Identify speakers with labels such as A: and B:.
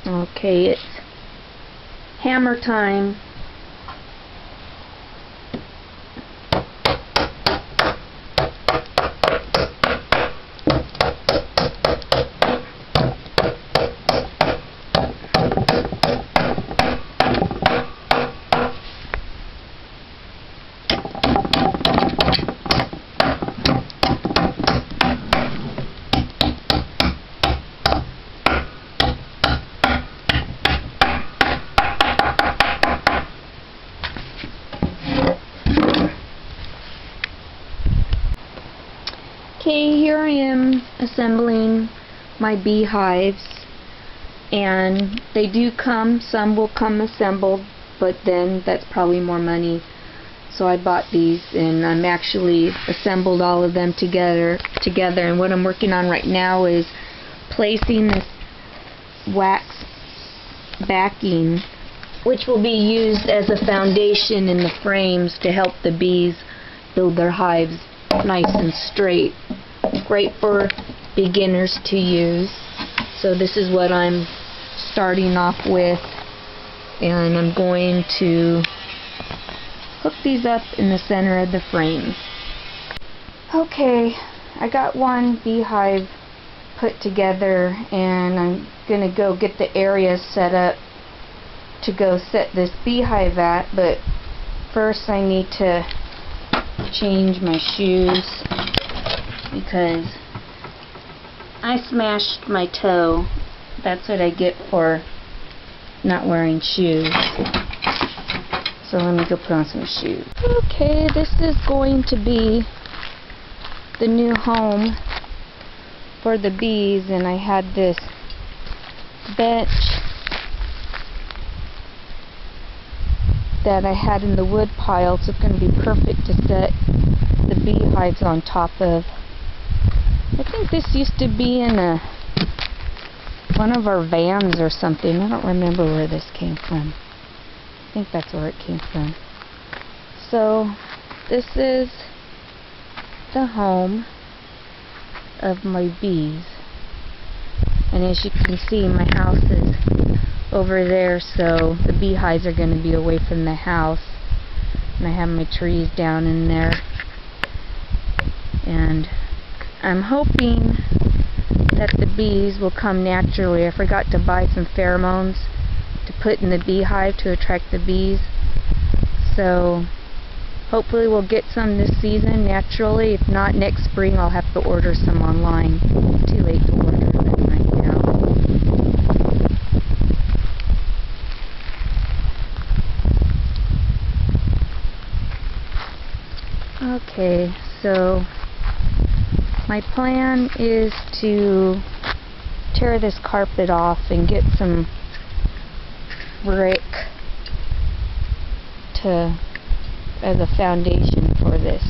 A: Okay, it's hammer time. Okay, here I am assembling my beehives, and they do come, some will come assembled, but then that's probably more money. So I bought these, and I'm actually assembled all of them together, and what I'm working on right now is placing this wax backing, which will be used as a foundation in the frames to help the bees build their hives nice and straight. Great for beginners to use. So this is what I'm starting off with, and I'm going to hook these up in the center of the frame. Okay, I got one beehive put together, and I'm gonna go get the area set up to go set this beehive at, but first I need to change my shoes because I smashed my toe. That's what I get for not wearing shoes. So let me go put on some shoes. Okay, this is going to be the new home for the bees, and I had this bench that I had in the wood pile, so it's going to be perfect to set the beehives on top of. I think this used to be in one of our vans or something. I don't remember where this came from. I think that's where it came from. So this is the home of my bees, and as you can see, my house is over there, so the beehives are going to be away from the house, and I have my trees down in there, and I'm hoping that the bees will come naturally. I forgot to buy some pheromones to put in the beehive to attract the bees, so hopefully we'll get some this season naturally. If not, next spring I'll have to order some online. Too late to order them right now. Okay, so my plan is to tear this carpet off and get some brick as a foundation for this